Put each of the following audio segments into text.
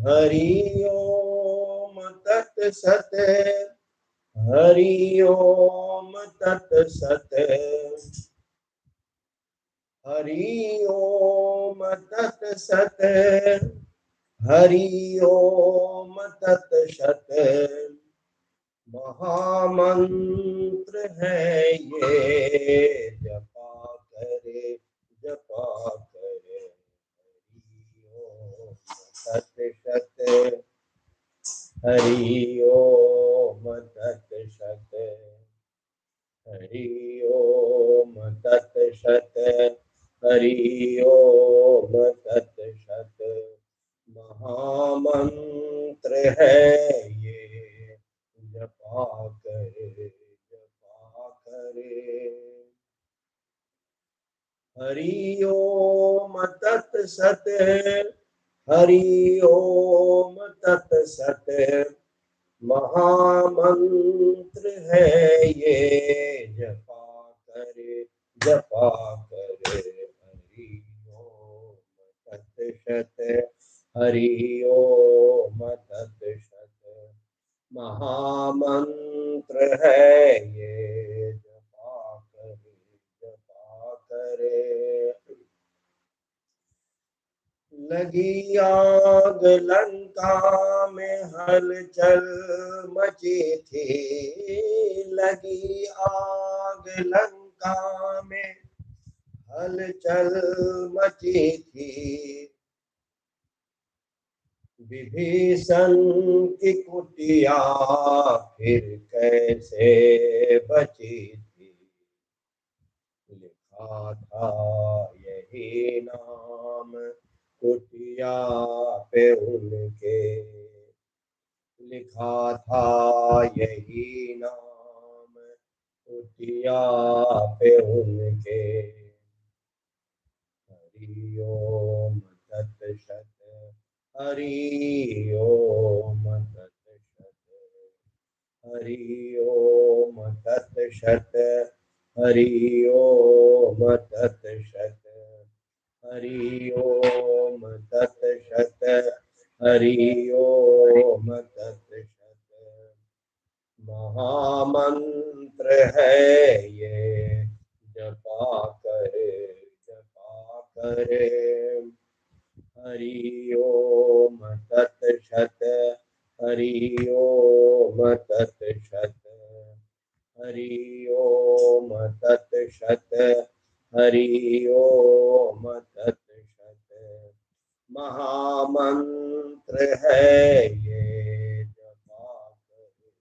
हरि ओम तत्सत। हरि ओम तत्सत। हरि ओम तत्सत। हरि ओम तत्सत। महामंत्र है ये, जपा करे जपा करे। हरि ओम तत्सत। हरि ओम तत्सत। हरि ओम तत्सत। हरि ओम तत्सत। महामंत्र है ये, जपा करे जपा करे। हरि ओम तत्सत। हरि ओम तत्सत। महामंत्र है ये, जपा करे जपा करे। हरि ओम तत्सत। हरि ओम तत्सत। महामंत्र है ये, जपा करे जपा करे। लगी आग लंका में हलचल मची थी। लगी आग लंका में हलचल मची थी। विभीषण की कुटिया फिर कैसे बची थी। लिखा था यही नाम कुटिया पे उनके। लिखा था यही नाम कुटिया पे उनके। हरि ओम तत्सत। हरि ओम तत्सत। हरि ओम तत्सत। हरि ओम तत्सत। हरि ओम तत्सत। हरि ओम तत्सत। महामंत्र है ये, जपा करे जपा करे। हरि ओम तत्सत। हरि ओम तत्सत। हरि ओम तत्सत। हरि ओम तत्सत। महामंत्र है ये, जपा करे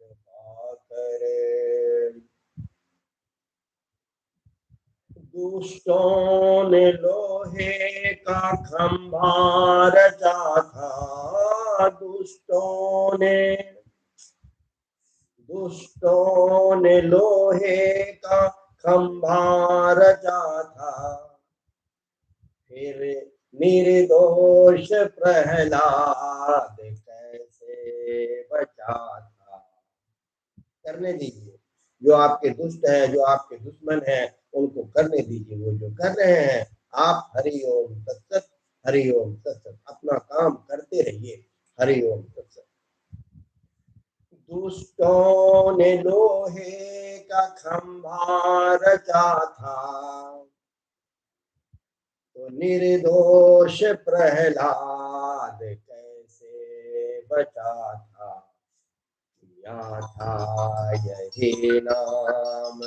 जपा करे। दुष्टों ने लोहे का खंभा रचा था। दुष्टों ने लोहे का खंभा रचा था। फिर निर्दोष प्रहलाद कैसे बचा था। करने दीजिए, जो आपके दुष्ट है, जो आपके दुश्मन है, उनको करने दीजिए। वो जो कर रहे हैं, आप हरि ओम तत्सत। हरि ओम तत्सत अपना काम करते रहिए। हरि ओम तत्सत। दुष्टों ने लोहे का खंभा रचा था, तो निर्दोष प्रहलाद कैसे बचा था। किया था यही नाम,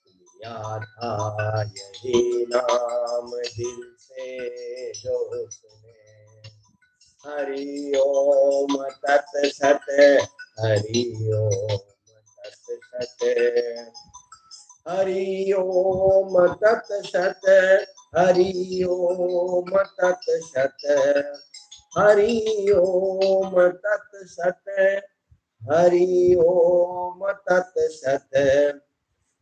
किया था यही नाम दिल से जो सुने। हरि ओम तत्सत। हरि ओम तत्सत। हरि ओम तत्सत। हरि ओम तत्सत। हरि ओम तत्सत। हरि ओम तत्सत।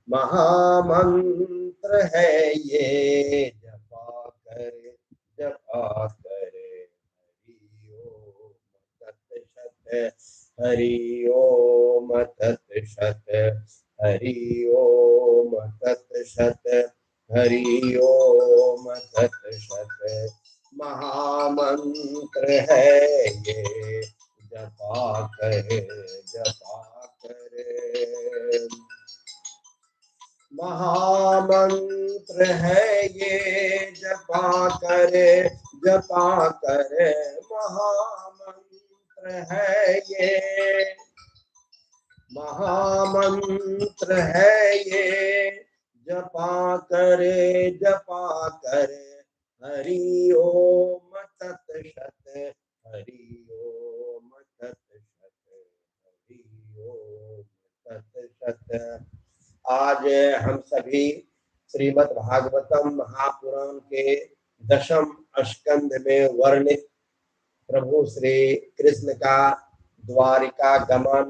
महामंत्र है ये, जपा करे जपा करे। हरि ओम तत्सत। हरि ओम तत्सत। हरि ओम तत्सत। हरि ओम तत्सत। महामंत्र है ये, जपा करे जपा करे। महामंत्र है ये, जपा करे जपा करे। महामंत्र है ये, महामंत्र है ये, जपा करे जपा करे। हरि ओम तत्सत, हरि ओम तत्सत, हरि ओम तत्सत। आज हम सभी श्रीमद् भागवतम महापुराण के दशम स्कंध में वर्णित प्रभु श्री कृष्ण का द्वारिका गमन,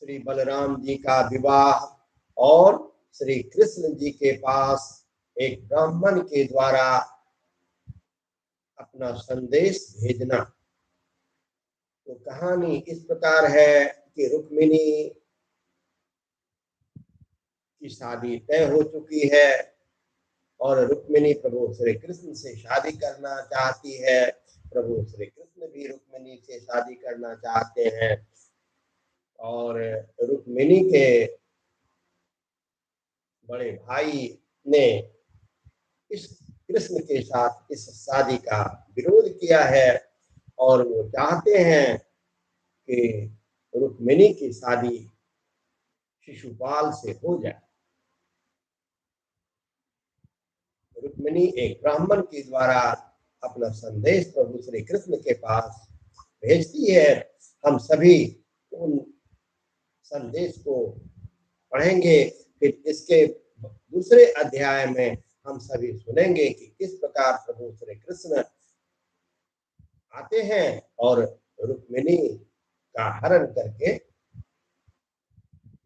श्री बलराम जी का विवाह और श्री कृष्ण जी के पास एक ब्राह्मण के द्वारा अपना संदेश भेजना। तो कहानी इस प्रकार है कि रुक्मिणी की शादी तय हो चुकी है और रुक्मिणी प्रभु श्री कृष्ण से शादी करना चाहती है। प्रभु श्री कृष्ण भी रुक्मिणी से शादी करना चाहते हैं और रुक्मिणी के बड़े भाई ने इस कृष्ण के साथ इस शादी का विरोध किया है और वो चाहते हैं कि रुक्मिणी की शादी शिशुपाल से हो जाए। रुक्मिणी एक ब्राह्मण के द्वारा अपना संदेश प्रभु श्री कृष्ण के पास भेजती है। हम सभी उन संदेश को पढ़ेंगे, फिर इसके दूसरे अध्याय में हम सभी सुनेंगे कि किस प्रकार प्रभु श्री कृष्ण आते हैं और रुक्मिणी का हरण करके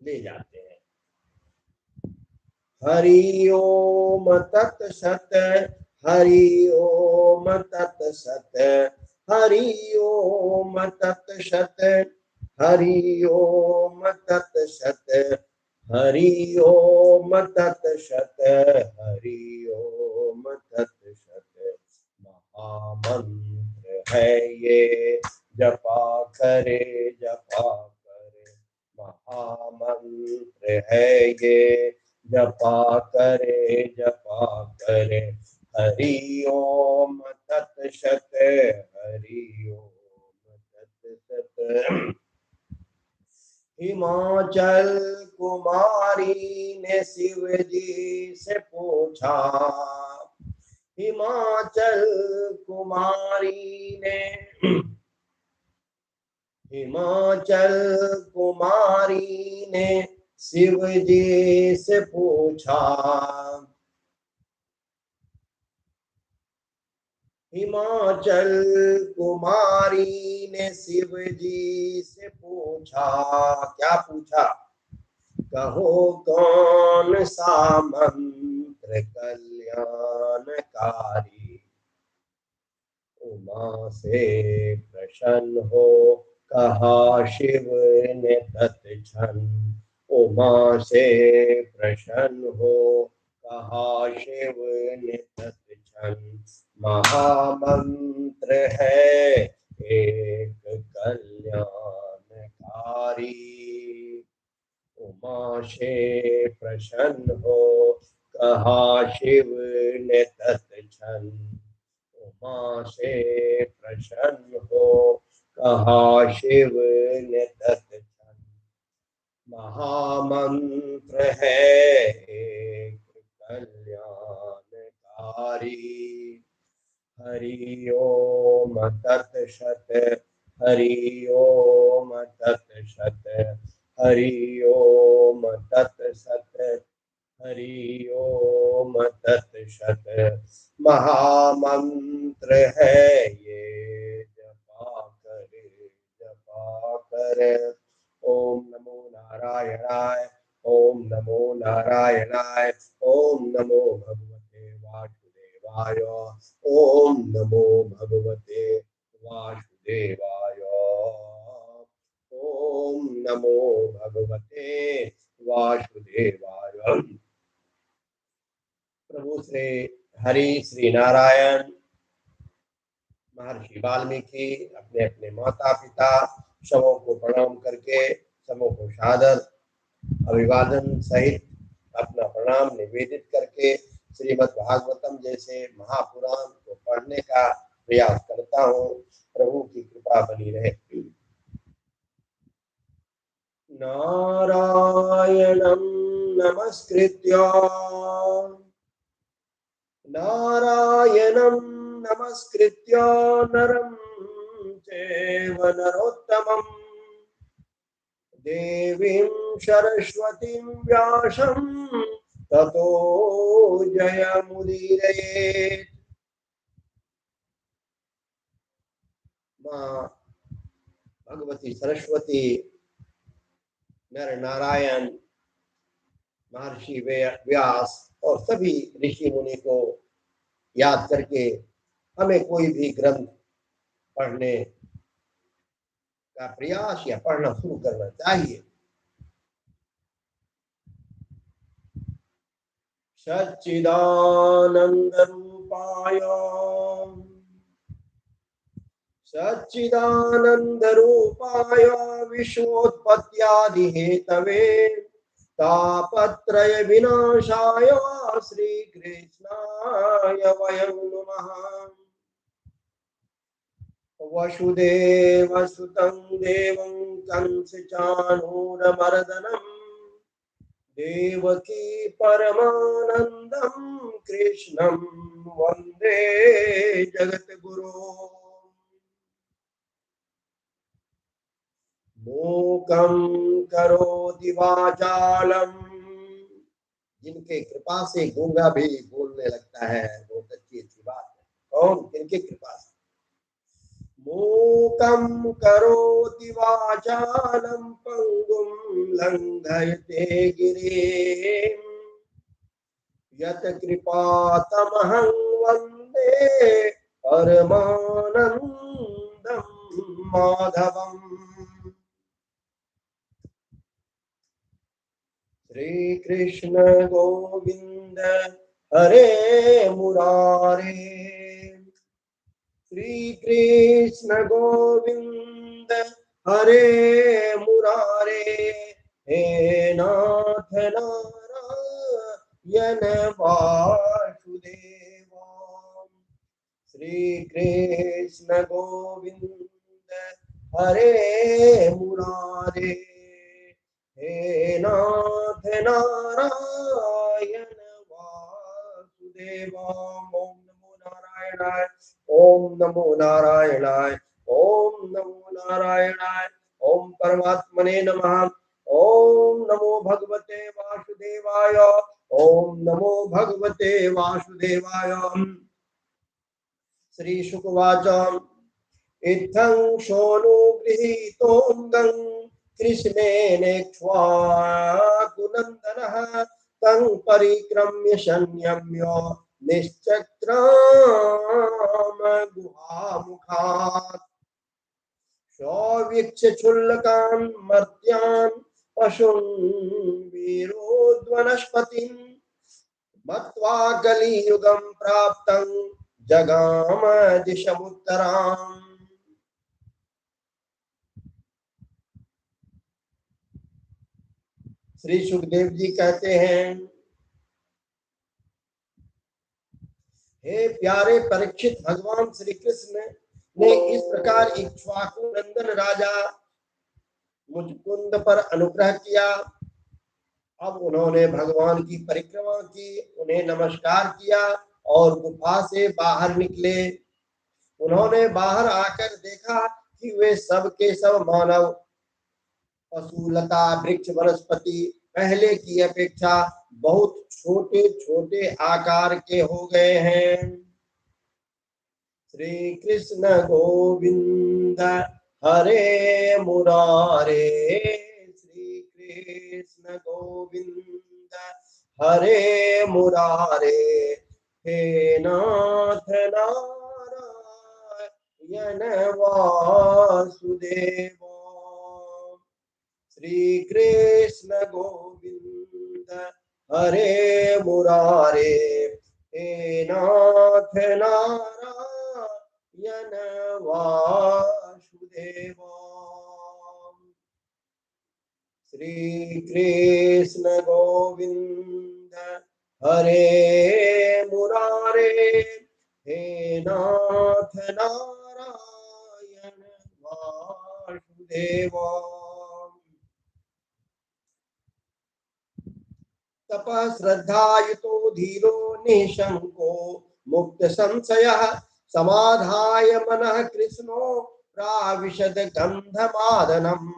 ले जाते हैं। हरि ओम तत्सत, हरि ओम तत्सत, हरि ओम तत्सत, हरि ओम तत्सत, हरि ओम तत्सत, हरि ओम तत्सत। महामंत्र है ये, जपा करे जपा करे। महामंत्र है ये, जपा करे जपा करे। हरि ओम तत्सत, हरि ओम तत्सत। हिमाचल कुमारी ने शिव जी से पूछा, हिमाचल कुमारी ने, हिमाचल कुमारी ने शिव जी से पूछा, हिमाचल कुमारी ने शिव जी से पूछा। क्या पूछा? कहो कौन सा मंत्र कल्याणकारी, उमा से प्रसन्न हो कहा शिव ने तत्क्षण। उमा से प्रसन्न हो कहा शिव ने तत्क्षण। महामंत्र है एक कल्याणकारी, उमा से प्रसन्न हो कहा शिव ने तत्क्षण। उमा से प्रसन्न हो कहा शिव ने तत्क्षण। महामंत्र है एक कल्याणकारी, हरि ओम तत्सत, हरि ओम तत्सत, हरि ओम तत्सत, हरि ओम तत्सत। महामंत्र है ये, जपा करे। ओम नमो नारायणाय, ओम नमो नारायणाय, ओम नमो भगवते वासुदेवाय, ओम नमो भगवते वासुदेवाय, ओम नमो भगवते वासुदेवाय। प्रभु श्री हरि श्री नारायण। महर्षि वाल्मीकि अपने अपने माता पिता सबों को प्रणाम करके, सबों को सादर अभिवादन सहित अपना प्रणाम निवेदित करके श्रीमद् भागवतम जैसे महापुराण को पढ़ने का प्रयास करता हूँ। प्रभु की कृपा बनी रहे। नारायणं नमस्कृत्य नारायणं नमस्कृत्य नरं चैव नरोत्तमम् देवीं सरस्वतीं व्यासं ततो जयमुदीरयेत्। माँ भगवती सरस्वती, नर नारायण, महर्षि व्यास और सभी ऋषि मुनि को याद करके हमें कोई भी ग्रंथ पढ़ने का प्रयास या पढ़ना शुरू करना चाहिए। सच्चिदानंद रूपाय विश्वोत्पत्त्यादि हेतवे तापत्रय विनाशाय श्री कृष्णाय वयं नमः। वसुदेव सुतं देवं कंसचाणूरमर्दनम् देवकी परमानंदं कृष्णं वंदे जगद्गुरु। मूकं करोति वाचालम्, जिनके कृपा से गूंगा भी बोलने लगता है, बहुत अच्छी बात है। कौन? किनके कृपा से? मूकं करोति वाचालं पंगुं लंघयते गिरिं यत् कृपातमहं वन्दे परमानन्दं माधवम्। श्री कृष्ण गोविंद हरे मुरारे, श्री कृष्ण गोविंद हरे मुरारे, हे नाथ नारायण वासुदेव। श्री कृष्ण गोविंद हरे मुरारे, हे नाथ नारायण वासुदेव। ओम नमो नारायणाय, ओम नमो नारायणाय, ओम नमो नारायणाय, ओम परमात्मने नमः। ओम नमो भगवते वासुदेवाय, ओम नमो भगवते वासुदेवाय। श्री शुकवाच इत्थं सोनु गृहीतोऽङ्गं कृष्णेनेक्ष्वाकुनन्दनः तं परिक्रम्य संयम्य निश्चक्राम गुहामुखात् सौवीक्ष्य क्षुल्लकान् मर्त्यान् पशून् वीरोद्वनस्पतिम् मत्वा कलियुगं प्राप्तं जगाम दिशमुत्तराम्। श्री सुखदेव जी कहते हैं, हे प्यारे परीक्षित, भगवान श्री कृष्ण ने इस प्रकार इक्ष्वाकु नंदन राजा मुचकुंद पर अनुग्रह किया। अब उन्होंने भगवान की परिक्रमा की, उन्हें नमस्कार किया और गुफा से बाहर निकले। उन्होंने बाहर आकर देखा कि वे सब के सब मानव, पशु, लता, वृक्ष, वनस्पति पहले की अपेक्षा बहुत छोटे छोटे आकार के हो गए हैं। श्री कृष्ण गोविंद हरे मुरारे, श्री कृष्ण गोविंद हरे मुरारे, हे नाथ नारायण वासुदेव। श्री कृष्ण गोविंद हरे मुरारे, हे नाथ नारायण वासुदेव। श्री कृष्ण गोविंद हरे मुरारे, हे नाथ नारायण वासुदेव। तपः श्रद्धायुतो धीरो निशंको मुक्त संशयः, समाधाय मनः कृष्णो प्राविशद गंधमादनम्।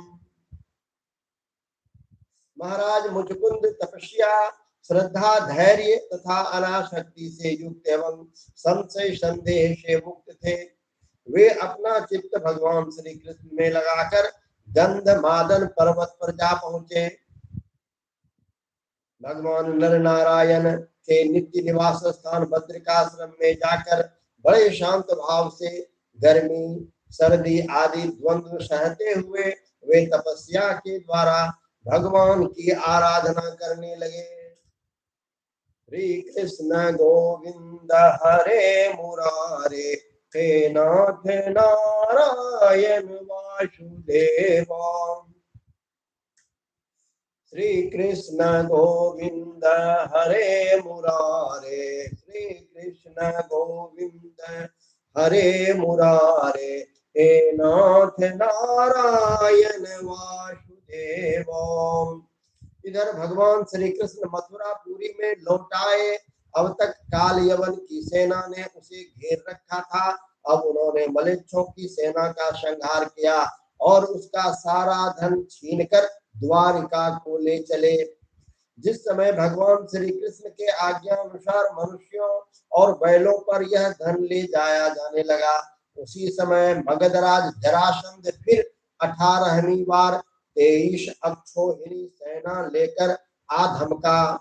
महाराज मुचकुंद तपस्या, श्रद्धा, धैर्य तथा अनासक्ति से युक्त एवं संशय संदेह से मुक्त थे। वे अपना चित्त भगवान श्री कृष्ण में लगाकर गंधमादन पर्वत पर जा पहुंचे। भगवान नर नारायण के नित्य निवास स्थान बद्रिकाश्रम में जाकर बड़े शांत भाव से गर्मी सर्दी आदि द्वंद्व सहते हुए वे तपस्या के द्वारा भगवान की आराधना करने लगे। श्री कृष्ण गोविंद हरे मुरारे, हे नाथ नारायण वासुदेव। श्री कृष्ण गोविंद हरे मुरारे, श्री कृष्ण गोविंद हरे मुरारे, हे नाथ नारायण वासुदेव। इधर भगवान श्री कृष्ण मथुरापुरी में लौटाए। अब तक काल यवन की सेना ने उसे घेर रखा था। अब उन्होंने मलेच्छों की सेना का संहार किया और उसका सारा धन छीनकर द्वारिका को ले चले। जिस समय भगवान श्री कृष्ण के आज्ञा अनुसार मनुष्यों और बैलों पर यह धन ले जाया जाने लगा, उसी समय मगधराज जरासंध फिर 18वीं बार 23 अक्षौहिणी सेना लेकर आ धमका।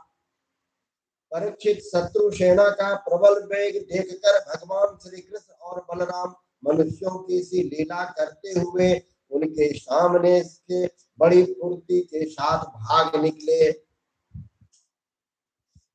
परीक्षित शत्रु सेना का प्रबल वेग देखकर भगवान श्री कृष्ण और बलराम मनुष्यों की सी लीला करते हुए उनके सामने से बड़ी फुर्ती के साथ भाग निकले।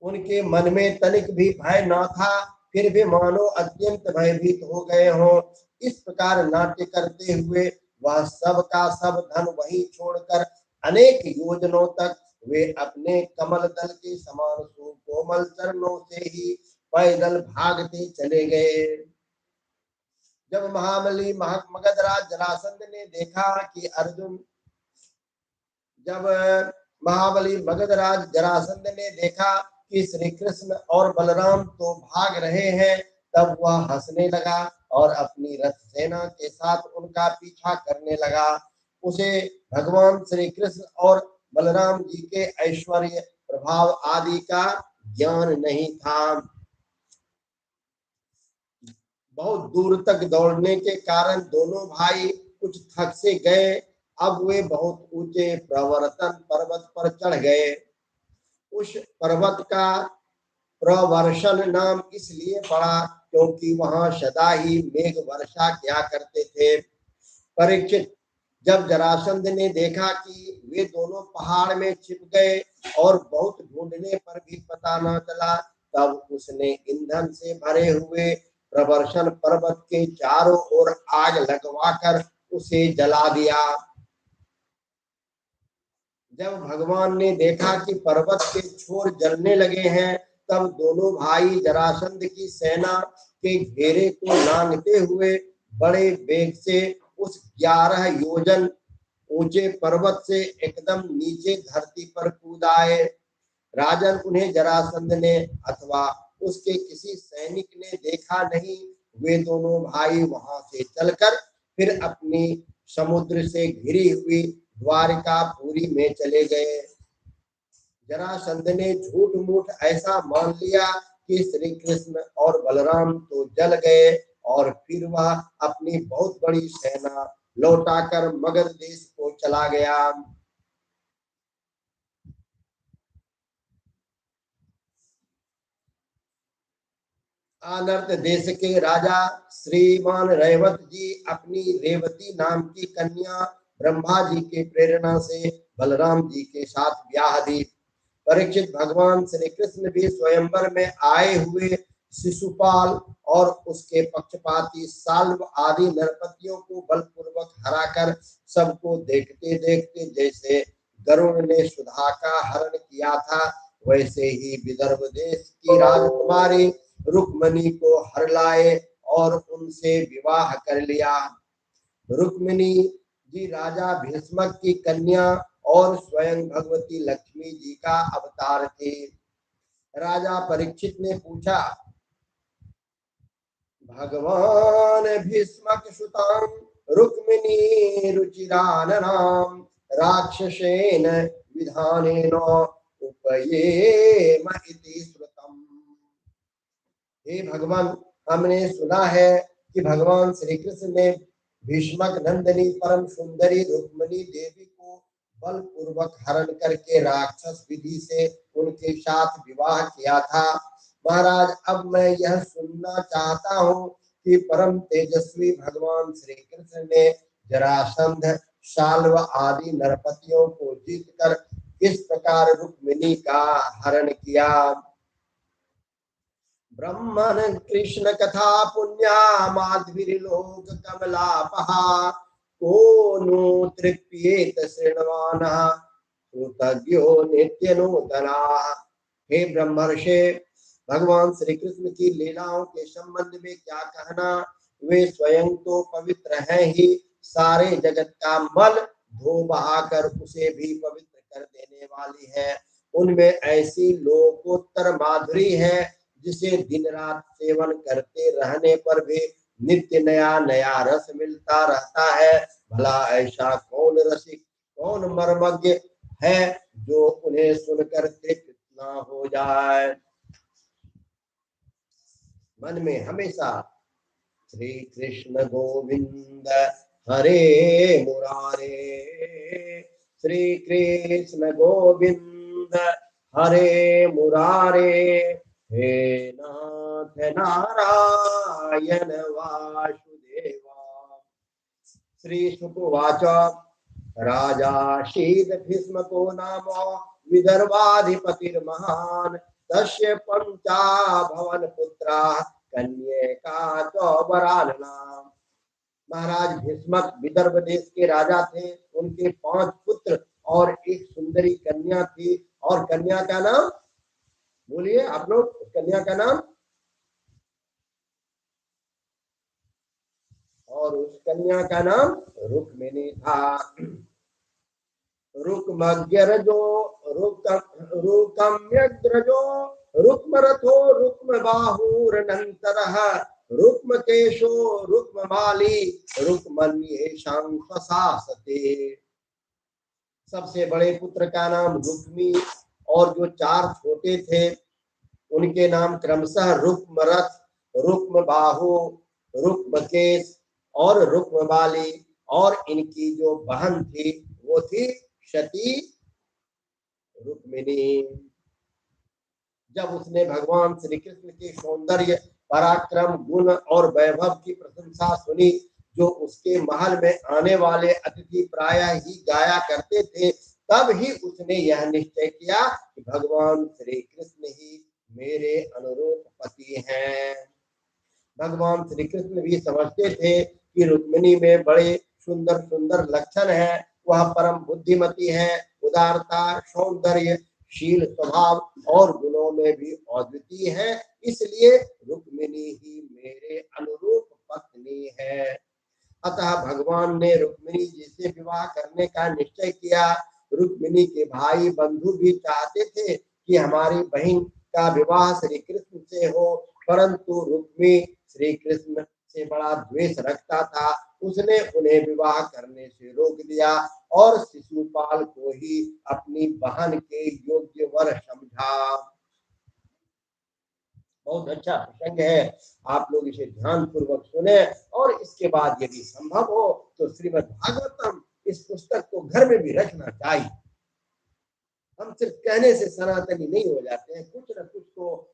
उनके मन में तनिक भी भय न था, फिर भी मानो अत्यंत भयभीत हो गए हों। इस प्रकार नाट्य करते हुए वह सब का सब धन वहीं छोड़कर अनेक योजनों तक वे अपने कमल दल के समान सुकोमल चरणों से ही पैदल भागते चले गए। जब महाबली मगधराज जरासंध ने देखा कि अर्जुन जब महाबली मगधराज जरासंध ने देखा कि श्री कृष्ण और बलराम तो भाग रहे हैं, तब वह हंसने लगा और अपनी रथ सेना के साथ उनका पीछा करने लगा। उसे भगवान श्री कृष्ण और बलराम जी के ऐश्वर्य प्रभाव आदि का ज्ञान नहीं था। बहुत दूर तक दौड़ने के कारण दोनों भाई कुछ थक से गए। अब वे बहुत ऊंचे प्रवर्तन पर्वत पर चढ़ गए। उस पर्वत का प्रवर्षण नाम इसलिए पड़ा क्योंकि वहां सदा ही मेघ वर्षा किया करते थे। परीक्षित, जब जरासंध ने देखा कि वे दोनों पहाड़ में छिप गए और बहुत ढूंढने पर भी पता न चला, तब उसने ईंधन से भरे हुए प्रवर्षण पर्वत के चारों ओर आग लगवाकर उसे जला दिया। जब भगवान ने देखा कि पर्वत के छोर जलने लगे हैं, तब दोनों भाई जरासंध की सेना के घेरे को लांघते हुए बड़े वेग से उस 11 योजन ऊंचे पर्वत से एकदम नीचे धरती पर कूद आए। राजन, उन्हें जरासंध ने अथवा उसके किसी सैनिक ने देखा नहीं। वे दोनों भाई वहां से चलकर फिर अपनी समुद्र से घिरी हुई द्वारिकापुरी में चले गए। जरासंध ने झूठ मूठ ऐसा मान लिया कि श्री कृष्ण और बलराम तो जल गए और फिर वह अपनी बहुत बड़ी सेना लौटाकर मगध देश को चला गया। आनर्त देश के राजा श्रीमान रेवत जी अपनी रेवती नाम की कन्या ब्रह्मा जी के प्रेरणा से बलराम जी के साथ ब्याह दी। परीक्षित, भगवान श्री कृष्ण भी स्वयंवर में आए हुए शिशुपाल और उसके पक्षपाती साल्व आदि नरपतियों को बलपूर्वक हराकर सबको देखते देखते जैसे गरुड़ ने सुधा का हरण किया था, वैसे ही विदर्भ देश की राजकुमारी रुक्मणी को हर लाए और उनसे विवाह कर लिया। रुक्मिणी जी राजा भीष्मक की कन्या और स्वयं भगवती लक्ष्मी जी का अवतार थे। राजा परीक्षित ने पूछा, भगवान भीष्मक सुतां रुक्मिणी रुचिराननां राक्षसेन विधानेन उपयेम इति श्रुतम्। हे भगवान, हमने सुना है कि भगवान श्री कृष्ण ने भीष्मक नंदनी परम सुंदरी रुक्मिणी देवी को बलपूर्वक हरण करके राक्षस विधि से उनके साथ विवाह किया था। महाराज, अब मैं यह सुनना चाहता हूँ कि परम तेजस्वी भगवान श्री कृष्ण ने जरासंध, शाल्व आदि नरपतियों को जीतकर किस प्रकार रुक्मिणी का हरण किया। ब्रह्मण कृष्ण कथा पुण्या माध्वीलोक कमलापहा को नु तृप्येत श्रृण्वानः कृतज्ञो नित्य नूतना। हे ब्रह्मर्षि, भगवान श्री कृष्ण की लीलाओं के संबंध में क्या कहना। वे स्वयं तो पवित्र हैं ही, सारे जगत का मल धो बहाकर उसे भी पवित्र कर देने वाली है। उनमें ऐसी लोकोत्तर माधुरी है जिसे दिन रात सेवन करते रहने पर भी नित्य नया नया रस मिलता रहता है। भला ऐसा कौन रसिक, कौन मर्मज्ञ है जो उन्हें सुनकर तृप्त ना हो जाए। मन में हमेशा श्री कृष्ण गोविंद हरे मुरारे, श्री कृष्ण गोविंद हरे मुरारे, हे नाथ नारायण वासुदेवा। श्री शुकवाच, राजा शीत भीष्मको नाम विदर्भाधिपतिर्महान् तस्य पंचा भवन पुत्रा कन्यका चौबरानना। महाराज भीष्मक विदर्भ देश के राजा थे। उनके 5 पुत्र और एक सुंदरी कन्या थी। और कन्या का नाम बोलिए आप लोग, कन्या का नाम, और उस कन्या का नाम रुक्मिणी था। रुक्मग्रजो रुकम्यग्रजो रुक्मरथो रुक्मबाहुरनन्तरः रुक्मकेशो रुक्ममाली रुक्मन्येषां स्वशासते। सबसे बड़े पुत्र का नाम रुक्मी और जो 4 छोटे थे उनके नाम क्रमशः रुक्मरथ, रुक्मबाहु, रुक्मकेश और रुक्मबाली। और इनकी जो बहन थी वो थी सती रुक्मिणी। जब उसने भगवान श्री कृष्ण के सौंदर्य, पराक्रम, गुण और वैभव की प्रशंसा सुनी, जो उसके महल में आने वाले अतिथि प्रायः ही गाया करते थे, तब ही उसने यह निश्चय किया कि भगवान श्री कृष्ण ही मेरे अनुरूप पति हैं। भगवान श्री कृष्ण भी समझते थे कि रुक्मिणी में बड़े सुंदर सुंदर लक्षण है। वह परम बुद्धिमती है, उदारता, सौंदर्य, शील स्वभाव और गुणों में भी अद्वितीय है, इसलिए रुक्मिणी ही मेरे अनुरूप पत्नी है। अतः भगवान ने रुक्मिणी जी से विवाह करने का निश्चय किया। रुक्मिणी के भाई बंधु भी चाहते थे कि हमारी बहन का विवाह श्री कृष्ण से हो, परंतु रुक्मी श्री कृष्ण से बड़ा द्वेष रखता था। उसने उन्हें विवाह करने से रोक दिया और शिशुपाल को ही अपनी बहन के योग्य वर समझा। बहुत अच्छा प्रसंग है, आप लोग इसे ध्यान पूर्वक सुने और इसके बाद यदि संभव हो तो श्रीमद् भागवतम इस पुस्तक को घर में भी रखना चाहिए। हम सिर्फ कहने से सनातनी नहीं हो जाते हैं, कुछ न कुछ तो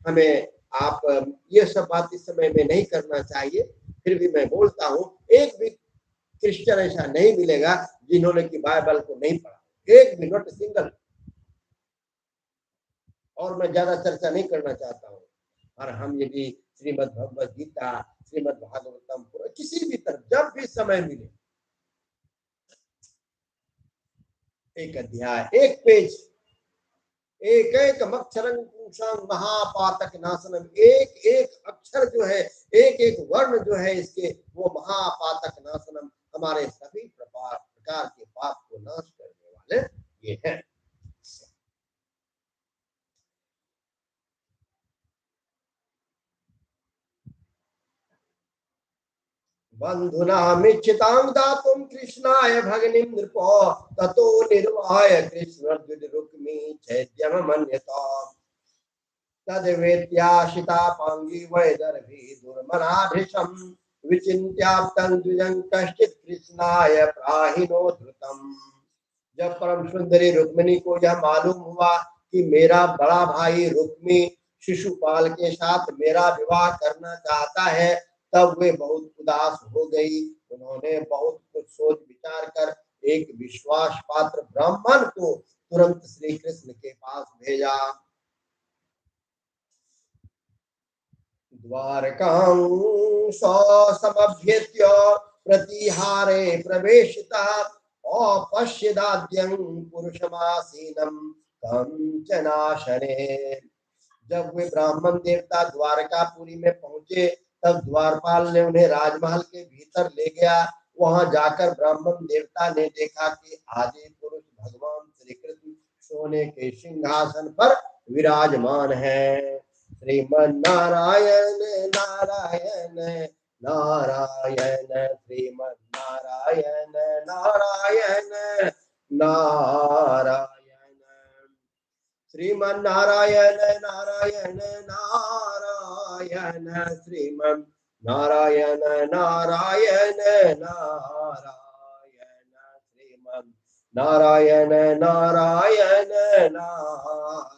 हमें आप ये सब बात इस समय में नहीं करना चाहिए। फिर भी मैं बोलता हूँ, एक भी क्रिश्चियन ऐसा नहीं मिलेगा जिन्होंने कि बाइबल को नहीं पढ़ा, एक मिनट सिंगल। और मैं ज्यादा चर्चा नहीं करना चाहता हूँ। और हम यदि श्रीमद् भगवद गीता, श्रीमद् भागवतम पूरा किसी भी तरह जब भी समय मिले, एक अध्याय, एक पेज, एक एक अक्षरं पुंसां महापातक नाशनम, एक एक अक्षर जो है, एक एक वर्ण जो है इसके, वो महापातक नाशनम, हमारे सभी प्रकार के पाप को नाश करने वाले ये हैं। बंधुनामिच्छितां दातुं कृष्णाय भगिनीं नृपो ततो निर्वाय कृष्ण रुक्मी चैद्यमन्यताम् तद्वेत्याशितापांगी वैदर्भी दुर्मनाभिषं विचिन्त्याप्तं द्विजं कश्चित् कृष्णाय प्राहिनो धृतम्। जब परम सुंदरी रुक्मिणी को यह मालूम हुआ कि मेरा बड़ा भाई रुक्मी शिशुपाल के साथ मेरा विवाह करना चाहता है, तब वे बहुत उदास हो गई। उन्होंने बहुत कुछ सोच विचार कर एक विश्वास पात्र ब्राह्मण को तुरंत श्री कृष्ण के पास भेजा। द्वारकां समभ्येत्य प्रतिहारे प्रवेशितः अपश्यदाद्यं पुरुषमासीनं कंचनाशने। जब वे ब्राह्मण देवता द्वारकापुरी में पहुंचे, तब द्वारपाल ने उन्हें राजमहल के भीतर ले गया। वहां जाकर ब्राह्मण देवता ने देखा कि आदि पुरुष भगवान श्री कृष्ण सोने के सिंहासन पर विराजमान है। श्रीमन्नारायण नारायण नारायण, श्रीमन्नारायण नारायण नारायण, श्रीमन्नारायण नारायण नारायण, श्रीमन्नारायण नारायण नारायण, श्रीमन्नारायण नारायण नारायण।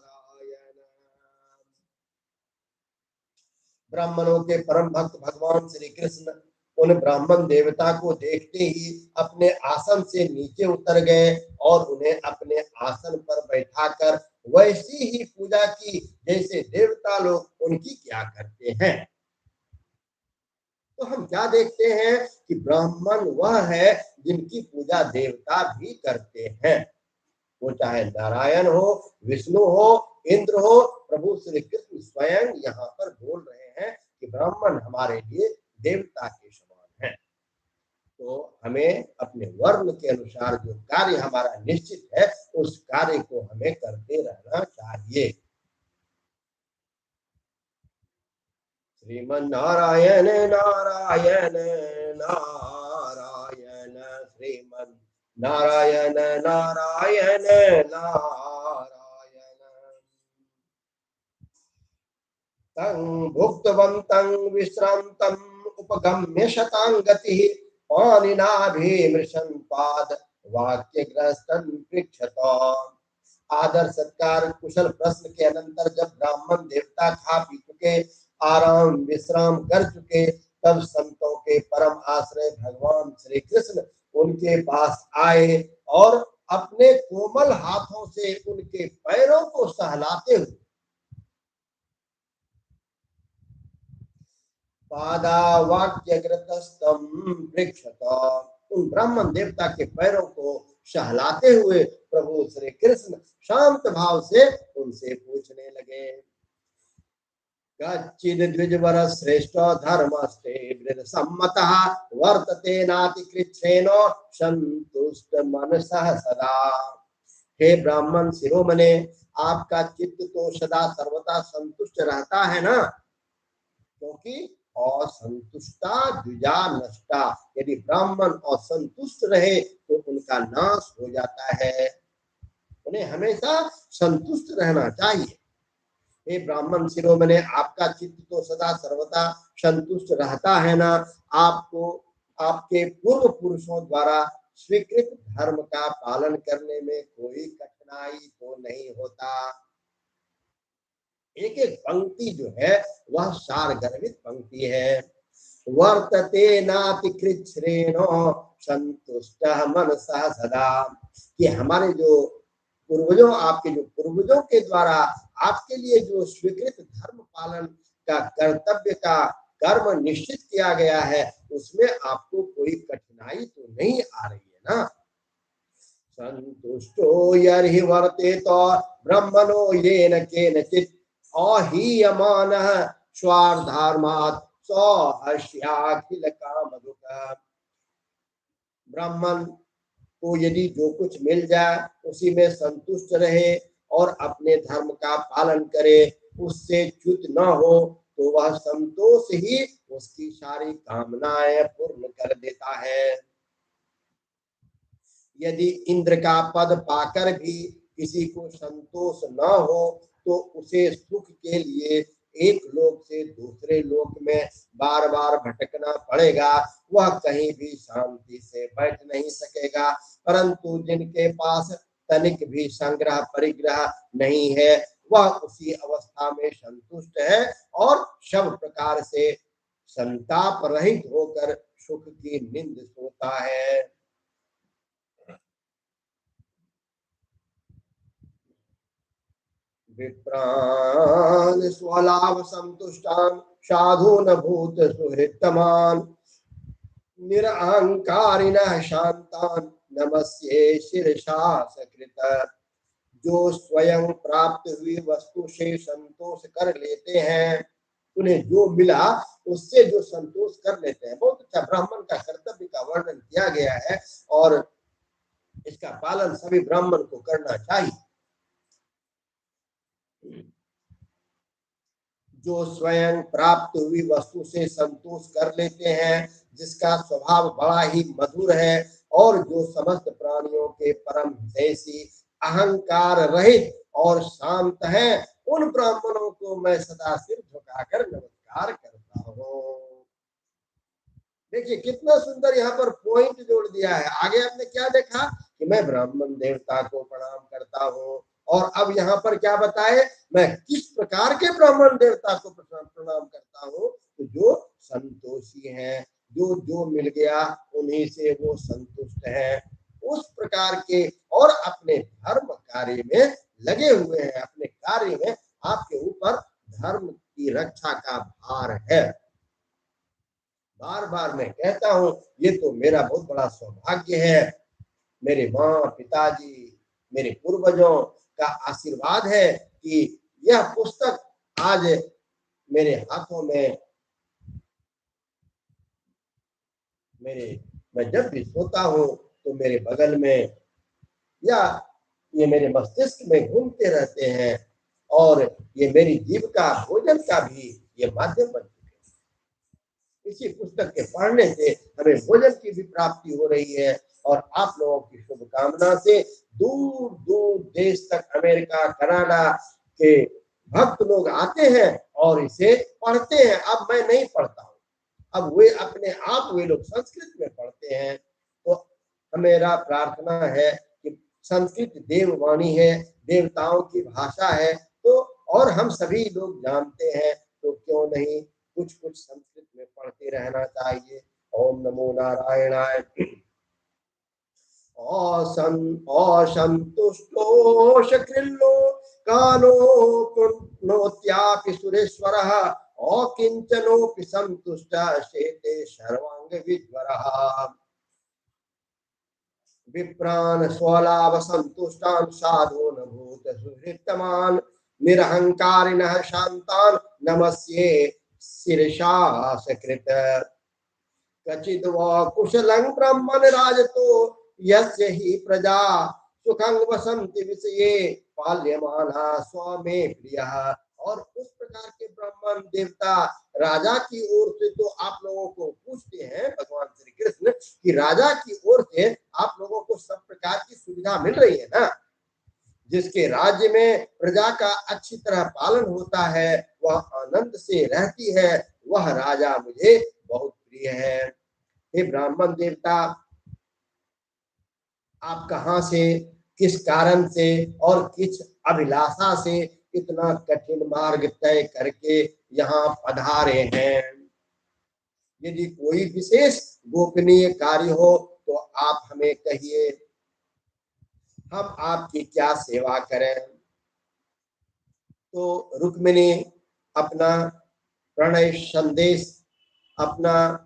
ब्राह्मणों के परम भक्त भगवान श्री कृष्ण उन ब्राह्मण देवता को देखते ही अपने आसन से नीचे उतर गए और उन्हें अपने आसन पर बैठाकर वैसी ही पूजा की जैसे देवता लोग उनकी क्या करते हैं। तो हम क्या देखते हैं कि ब्राह्मण वह है जिनकी पूजा देवता भी करते हैं। वो चाहे नारायण हो, विष्णु हो, इंद्र हो, प्रभु श्री कृष्ण स्वयं यहाँ पर बोल रहे हैं कि ब्राह्मण हमारे लिए देवता के समान हैं। तो हमें अपने वर्ण के अनुसार जो कार्य हमारा निश्चित है, उस कार्य को हमें करते रहना चाहिए। श्रीमन्नारायण नारायण नारायण, श्रीमन्नारायण नारायण नारायण। तं भुक्तवन्तं विश्रान्तं उपगम्य शतां गतिः पाणिनाभिमृशन् पाद वाक्यग्रस्तन् पृच्छता। आदर सत्कार कुशल प्रश्न के अनंतर जब ब्राह्मण देवता खा पी चुके, आराम विश्राम कर चुके, तब संतों के परम आश्रय भगवान श्री कृष्ण उनके पास आए और अपने कोमल हाथों से उनके पैरों को सहलाते हुए पादावाक्यग्रतस्तम पृच्छता, उन ब्राह्मण देवता के पैरों को सहलाते हुए प्रभु श्री कृष्ण शांत भाव से उनसे पूछने लगे। कच्चिद द्विजवर श्रेष्ठ धर्मस्ते वृद्ध सम्मतः वर्तते नाति कृच्छ्रेण संतुष्ट मनसः सदा। हे ब्राह्मण शिरोमणे, आपका चित्त तो सदा सर्वदा संतुष्ट रहता है ना, क्योंकि असंतुष्टा द्विजा नष्टा। यदि ब्राह्मण असंतुष्ट रहे तो उनका नाश हो जाता है। उन्हें हमेशा संतुष्ट रहना चाहिए। हे ब्राह्मण शिरोमणे, आपका चित्त तो सदा सर्वदा संतुष्ट रहता है ना। आपको आपके पूर्व पुरुषों द्वारा स्वीकृत धर्म का पालन करने में कोई कठिनाई तो नहीं होता। एक एक पंक्ति जो है वह सार गर्भित पंक्ति है। वर्तते नाति कृच्छ्रेणो संतुष्टः मनसः सदा, कि हमारे जो पूर्वजों, आपके जो पूर्वजों के द्वारा आपके लिए जो स्वीकृत धर्म पालन का कर्तव्य का कर्म निश्चित किया गया है, उसमें आपको कोई कठिनाई तो नहीं आ रही है ना। संतुष्टो यर्हि वर्तेत ब्रह्मणो येन केनचित् अहीयमानः स्वार्थधर्मात् सहर्ष्याखिल कामधुक्। ब्राह्मण को यदि जो कुछ मिल जाए उसी में संतुष्ट रहे और अपने धर्म का पालन करे, उससे च्युत न हो, तो वह संतोष ही उसकी सारी कामनाएं पूर्ण कर देता है। यदि इंद्र का पद पाकर भी किसी को संतोष न हो, तो उसे सुख के लिए एक लोक से दूसरे लोक में बार बार भटकना पड़ेगा, वह कहीं भी शांति से बैठ नहीं सकेगा। परंतु जिनके पास तनिक भी संग्रह परिग्रह नहीं है, वह उसी अवस्था में संतुष्ट है और सब प्रकार से संताप रहित होकर सुख की नींद सोता है। विप्रान स्वलाभ संतुष्टान साधून भूत सुहृतमान निरअहंकारिणः शांतान नमस्ये शीर्षा सकृत। जो स्वयं प्राप्त हुई वस्तु से संतोष कर लेते हैं, उन्हें जो मिला उससे जो संतोष कर लेते हैं। बहुत अच्छा ब्राह्मण का कर्तव्य का वर्णन किया गया है और इसका पालन सभी ब्राह्मण को करना चाहिए। जो स्वयं प्राप्त हुई वस्तु से संतोष कर लेते हैं, जिसका स्वभाव बड़ा ही मधुर है और जो समस्त प्राणियों के परम हितैषी, अहंकार रहित और शांत हैं, उन ब्राह्मणों को मैं सदा सिर झुकाकर नमस्कार करता हूँ। देखिए कितना सुंदर यहाँ पर पॉइंट जोड़ दिया है। आगे आपने क्या देखा कि मैं ब्राह्मण देवता को प्रणाम करता हूँ, और अब यहाँ पर क्या बताए, मैं किस प्रकार के ब्राह्मण देवता को प्रणाम करता हूँ, तो जो संतोषी हैं, जो जो मिल गया उन्हीं से वो संतुष्ट हैं, उस प्रकार के और अपने धर्म कार्य में लगे हुए हैं। अपने कार्य में आपके ऊपर धर्म की रक्षा का भार है। बार बार मैं कहता हूँ, ये तो मेरा बहुत बड़ा सौभाग्य है। मेरे माँ पिताजी, मेरे पूर्वजों का आशीर्वाद है कि यह पुस्तक आज मेरे हाथों में, मैं जब भी सोता हूँ तो मेरे बगल में या ये मेरे मस्तिष्क में घूमते रहते हैं, और ये मेरी जीविका भोजन का भी ये माध्यम बन चुके हैं। इसी पुस्तक के पढ़ने से हमें भोजन की भी प्राप्ति हो रही है, और आप लोगों की शुभकामना से दूर दूर देश तक, अमेरिका कनाडा के भक्त लोग आते हैं और इसे पढ़ते हैं। अब मैं नहीं पढ़ता हूँ, अब वे अपने आप वे लोग संस्कृत में पढ़ते हैं। तो मेरा प्रार्थना है कि संस्कृत देववाणी है, देवताओं की भाषा है, तो और हम सभी लोग जानते हैं, तो क्यों नहीं कुछ कुछ संस्कृत में पढ़ते रहना चाहिए। ओम नमो नारायणाय। असंतुष्टो शकृल्लो कालो पुनोत्यापि सुरेश्वरः अकिंचनोऽपि संतुष्टः शेते सर्वांग विज्वरः। विप्रान स्वलाभ संतुष्टान साधून भूत सुहृतमान निरहंकारिणः शांतान नमस्ये शीर्षा सकृत। कचिद व कुशलं ब्रह्मन् राजतो यस्य हि प्रजा सुखं वसन्ति विषये पाल्यमाना स्वमे प्रियः। और उस प्रकार के ब्राह्मण देवता राजा की ओर से तो आप लोगों को पूछते हैं भगवान श्री कृष्ण कि राजा की ओर से आप लोगों को सब प्रकार की सुविधा मिल रही है ना। जिसके राज्य में प्रजा का अच्छी तरह पालन होता है, वह आनंद से रहती है, वह राजा मुझे बहुत प्रिय है। हे ब्राह्मण देवता, आप कहां से, किस कारण से और किस अभिलाषा से इतना कठिन मार्ग तय करके यहाँ पधारे हैं। यदि कोई विशेष गोपनीय कार्य हो तो आप हमें कहिए, हम आपकी क्या सेवा करें। तो रुक्मिणी अपना प्रणय संदेश, अपना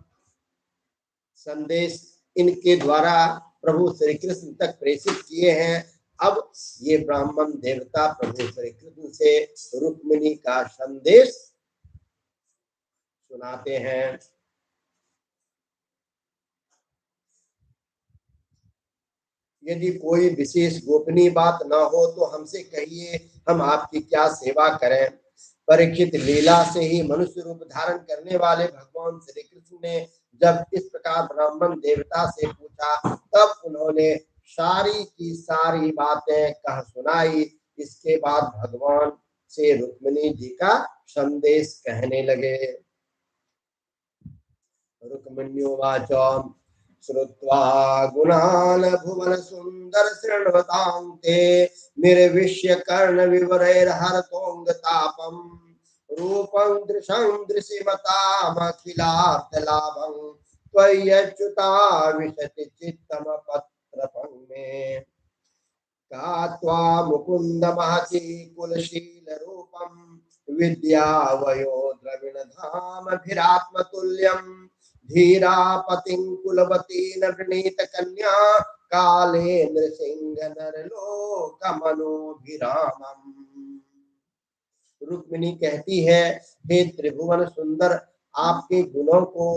संदेश इनके द्वारा प्रभु श्री कृष्ण तक प्रेषित किए हैं। अब ये ब्राह्मण देवता प्रभु श्री कृष्ण से रुक्मिणी का संदेश सुनाते हैं। यदि कोई विशेष गोपनीय बात न हो तो हमसे कहिए, हम आपकी क्या सेवा करें। परीक्षित, लीला से ही मनुष्य रूप धारण करने वाले भगवान श्री कृष्ण ने जब इस प्रकार ब्राह्मण देवता से पूछा, तब उन्होंने सारी की सारी बातें कह सुनाई। इसके बाद भगवान से रुक्मिणी जी का संदेश कहने लगे। रुक्मिण्योवाच श्रुत्वा गुणान् भुवन सुंदर शृण्वतां ते निर्विश्य कर्ण विवरैर्हरतोऽङ्गतापम् रूपं दृशं दृशिमतामखिलार्थलाभं त्वय्यच्युता विशति चित्तमपत्रपं मे का त्वा मुकुन्द महति कुलशीलरूपं विद्यावयो द्रविणधामभिरात्मतुल्यं धीरापतिं कुलवतीं वृणीत कन्या काले नृसिंह नरलोकमनोभिरामम्। रुक्मिणी कहती है, हे त्रिभुवन सुंदर, आपके गुणों को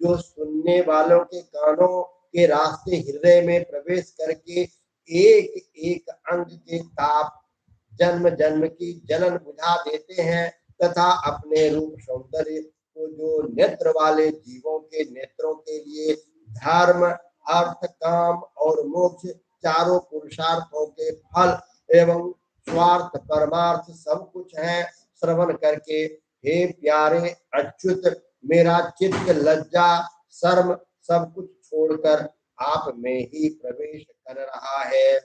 जो सुनने वालों के कानों के रास्ते हृदय में प्रवेश करके एक एक अंग के ताप जन्म जन्म की जलन बुझा देते हैं, तथा अपने रूप सौंदर्य को जो नेत्र वाले जीवों के नेत्रों के लिए धर्म, अर्थ, काम और मोक्ष चारों पुरुषार्थों के फल एवं स्वार्थ परमार्थ सब कुछ है, श्रवण करके हे प्यारे अच्युत, मेरा चित्त लज्जा शर्म सब कुछ छोड़कर आप में ही प्रवेश कर रहा है।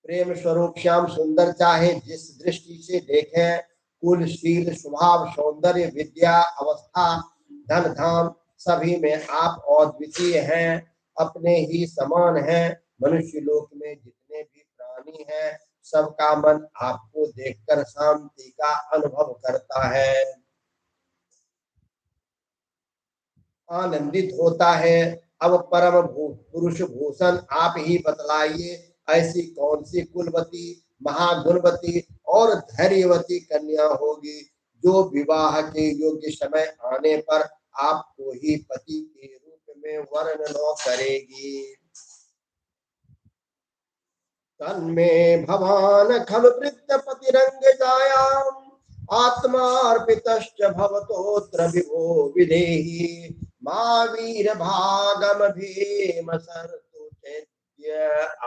प्रेम स्वरूप श्याम सुंदर चाहे जिस दृष्टि से देखें, कुल, शील, स्वभाव, सौंदर्य, विद्या, अवस्था, धन धाम सभी में आप अद्वितीय हैं, अपने ही समान हैं। मनुष्य लोक में जितने भी प्राणी हैं, सबका मन आपको देखकर शांति का अनुभव करता है, आनंदित होता है। अब परम पुरुष भूषण आप ही बतलाइए, ऐसी कौन सी कुलवती, महागुणवती और धैर्यवती कन्या होगी जो विवाह के योग्य समय आने पर आपको ही पति के रूप में वर्ण न करेगी। तन्मे भवान खलु पतिरंग जायाम आत्मार्पितश्च भवतोत्र विभो विधेहि मा वीर भागम भीम सरतु चैत्य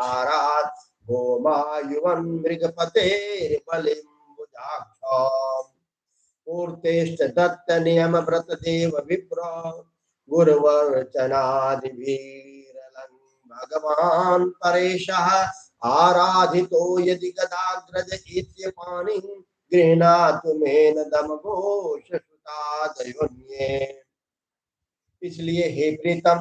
आरात गोमा युवन मृगपतेर बलिम्बुजाक्षाम् पूर्तेश्च दत्त नियम व्रत देव विप्र गुरुवर्चनादि भीरलं भगवान परेशः आराधितो यदि गदाग्रज इत्यपाणि गृह्णातु मेन दम घोष सुतादयोन्ये। इसलिए हे प्रीतम,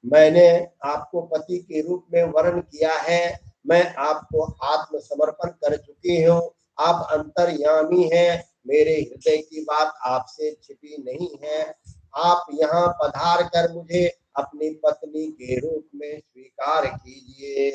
मैंने आपको पति के रूप में वर्ण किया है, मैं आपको आत्मसमर्पण कर चुकी हूँ, आप अंतर्यामी हैं, मेरे हृदय की बात आपसे छिपी नहीं है। आप यहाँ पधार कर मुझे अपनी पत्नी के रूप में स्वीकार कीजिए।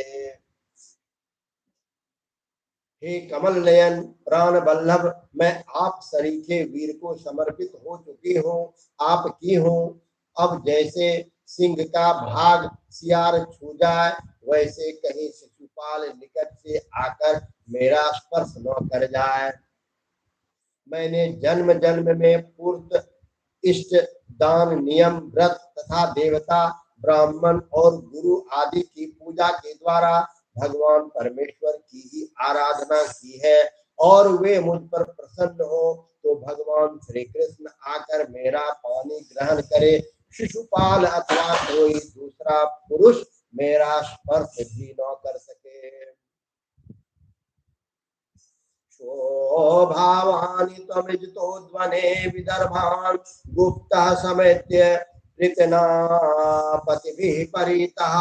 हे कमल नयन प्राण बल्लभ, मैं आप सरीखे वीर को समर्पित हो चुकी हूँ, आपकी हूँ। अब जैसे सिंह का भाग सियार छू जाए, वैसे कहीं शिशुपाल निकट से आकर मेरा स्पर्श न कर जाए। मैंने जन्म जन्म में पूर्त इष्ट दान नियम व्रत तथा देवता ब्राह्मण और गुरु आदि की पूजा के द्वारा भगवान परमेश्वर की ही आराधना की है, और वे मुझ पर प्रसन्न हो तो भगवान श्री कृष्ण आकर मेरा पानी ग्रहण करे, शिशुपाल अथवा कोई दूसरा पुरुष मेरा स्पर्श भी न कर सके। शोभावानि त्वमिजतोध्वने विदर्भान् गुप्तः समेत्य पतिभिः परितः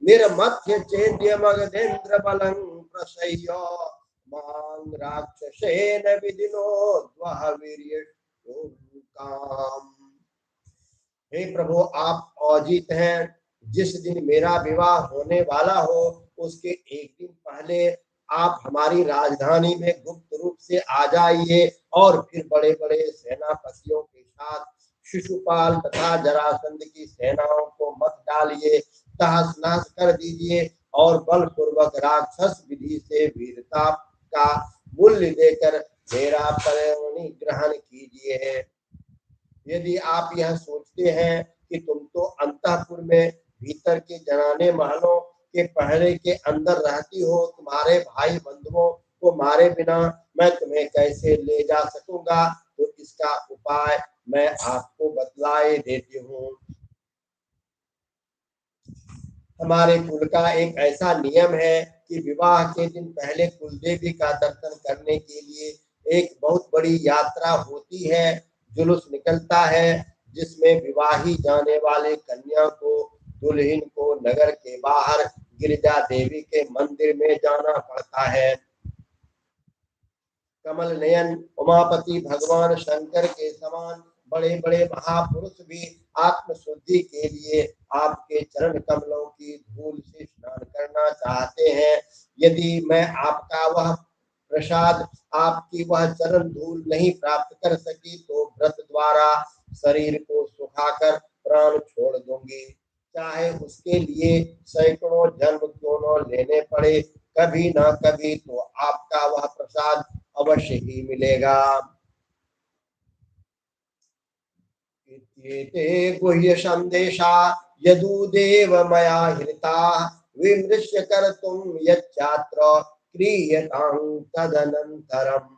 निर्मथ्य चेद्य मगधेन्द्र बलं प्रसह्य मां राक्षसेन विदिनो द्वह वीर्य काम। हे प्रभु, आप अजीत हैं। जिस दिन मेरा विवाह होने वाला हो उसके एक दिन पहले आप हमारी राजधानी में गुप्त रूप से आ जाइए और फिर बड़े बड़े सेनापतियों के साथ शिशुपाल तथा जरासंध की सेनाओं को मत डालिए, तहस नहस कर दीजिए और बलपूर्वक राक्षस विधि से वीरता का मूल्य देकर मेरा परिग्रहण कीजिए। यदि आप यह सोचते हैं कि तुम तो अंतःपुर में भीतर के जनाने महलों के पहरे के अंदर रहती हो, तुम्हारे भाई बंधुओं को मारे बिना मैं तुम्हें कैसे ले जा सकूंगा, तो इसका उपाय मैं आपको बतलाए देती हूँ। हमारे कुल का एक ऐसा नियम है कि विवाह के दिन पहले कुलदेवी का दर्शन करने के लिए एक बहुत बड़ी यात्रा होती है, जुलूस निकलता है, जिसमें विवाही जाने वाले कन्या को, दुल्हन को नगर के बाहर गिरिजा देवी के मंदिर में जाना पड़ता है। कमल नयन उमापति भगवान शंकर के समान बड़े बड़े महापुरुष भी आत्म शुद्धि के लिए आपके चरण कमलों की धूल से स्नान करना चाहते हैं। यदि मैं आपका वह प्रसाद, आपकी वह चरण धूल नहीं प्राप्त कर सकी तो व्रत द्वारा शरीर को सुखाकर प्राण छोड़ दूंगी, चाहे उसके लिए सैकड़ों जन्म क्यों न लेने पड़े। कभी ना कभी तो आपका वह प्रसाद अवश्य ही मिलेगा। इत्येते गुह्य संदेशा यदुदेव मया हृता विमृश्य कर्तुं यच्चात्र क्रियतां तदनन्तरम्।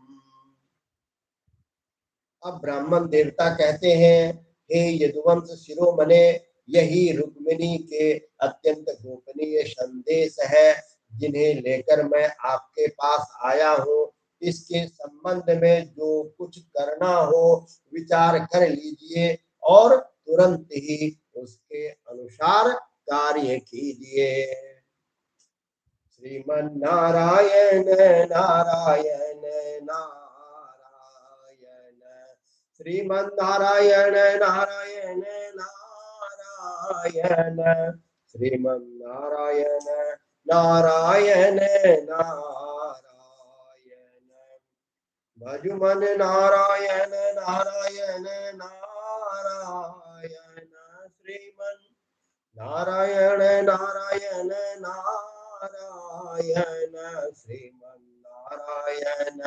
अब ब्राह्मण देवता कहते हैं, हे यदुवंश शिरोमणे, यही रुक्मिणी के अत्यंत गोपनीय संदेश है जिन्हें लेकर मैं आपके पास आया हूँ। इसके संबंध में जो कुछ करना हो विचार कर लीजिए और तुरंत ही उसके अनुसार कार्य कीजिए। श्रीमन्नारायण नारायण नारायण, श्रीमन्नारायण नारायण नारायण, श्रीमन्नारायण नारायण नारायण। भजुमन नारायण नारायण नारायण, श्रीमन् नारायण नारायण नारायण, श्रीमन्नारायण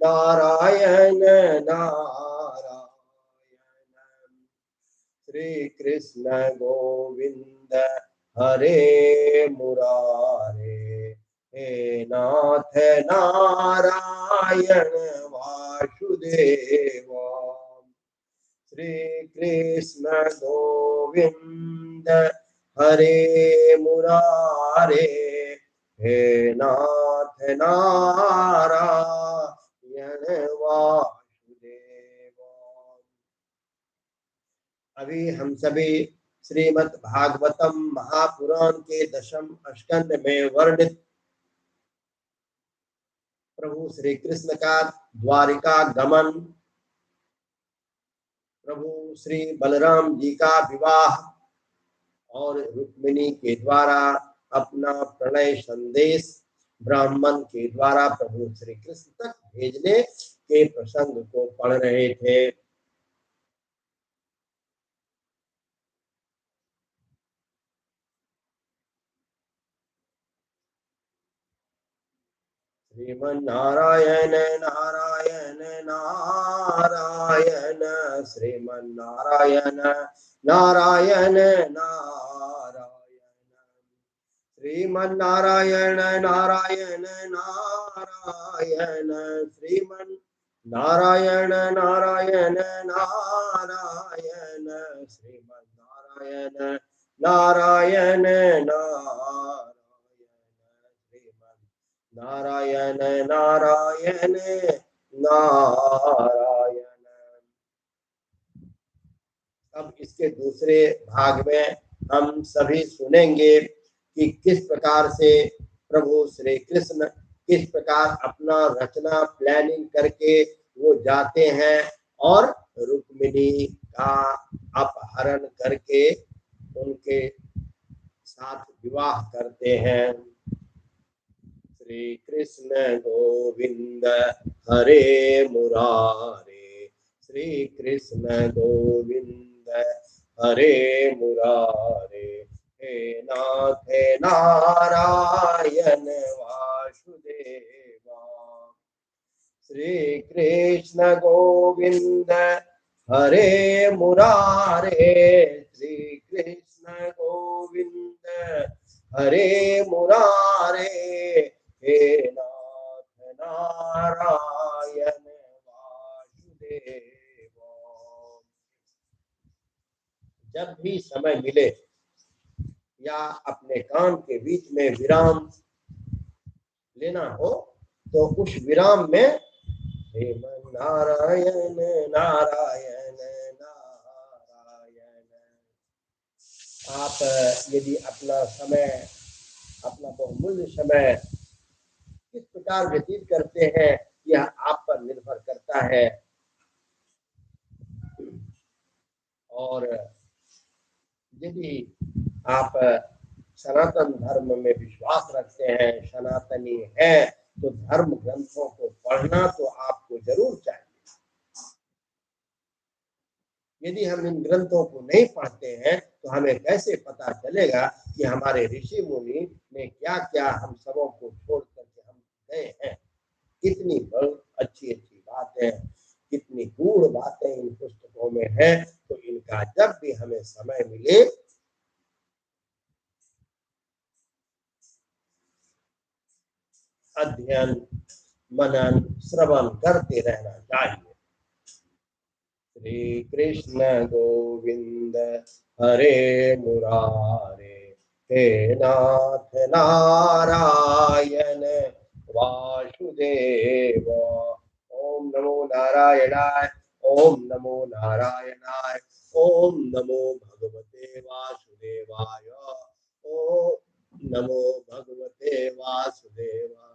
नारायण नारायण। श्री कृष्ण गोविंद हरे मुरारे, हे नाथ नारायण वासुदेव। श्री कृष्ण गोविंद हरे मुरारे, हे नाथ नारायण वासुदेव। अभी हम सभी श्रीमद् भागवतम महापुराण के दशम स्कंद में वर्णित प्रभु श्री कृष्ण का द्वारिका गमन, प्रभु श्री बलराम जी का विवाह और रुक्मिणी के द्वारा अपना प्रणय संदेश ब्राह्मण के द्वारा प्रभु श्री कृष्ण तक भेजने के प्रसंग को पढ़ रहे थे। श्रीमन्नारायण नारायण नारायण, श्रीमन्नारायण नारायण नारायण, श्रीमन्नारायण नारायण नारायण, श्रीमन्नारायण नारायण नारायण, श्रीमन्नारायण नारायण नारायण, नारायण नारायण नारायण। अब इसके दूसरे भाग में हम सभी सुनेंगे कि किस प्रकार से प्रभु श्री कृष्ण किस प्रकार अपना रचना प्लानिंग करके वो जाते हैं और रुक्मिणी का अपहरण करके उनके साथ विवाह करते हैं। श्री कृष्ण गोविंद हरे मुरारे, श्री कृष्ण गोविंद हरे मुरारे, हे नाथ नारायण वासुदेवा। श्री कृष्ण गोविंद हरे मुरारे, श्री कृष्ण गोविंद हरे मुरारे, हे नाथ नारायण वासुदेव। जब भी समय मिले या अपने काम के बीच में विराम लेना हो तो उस विराम में हे नारायण नारायण नारायण। आप यदि अपना समय, अपना बहुमूल्य समय किस प्रकार व्यतीत करते हैं यह आप पर निर्भर करता है। और यदि आप सनातन धर्म में विश्वास रखते हैं, सनातनी हैं, तो धर्म ग्रंथों को पढ़ना तो आपको जरूर चाहिए। यदि हम इन ग्रंथों को नहीं पढ़ते हैं तो हमें कैसे पता चलेगा कि हमारे ऋषि मुनि ने क्या क्या हम सबों को छोड़ करके हम गए हैं। कितनी बहुत अच्छी अच्छी बातें, कितनी गूढ़ बातें इन पुस्तकों में है। तो इनका जब भी हमें समय मिले अध्ययन मनन श्रवण करते रहना चाहिए। श्री कृष्ण गोविंद हरे मुरारे, हे नाथ नारायण वासुदेव। ओम नमो नारायणाय, ओम नमो नारायणाय, ओम नमो भगवते वासुदेवाय, ओम नमो भगवते वासुदेवाय।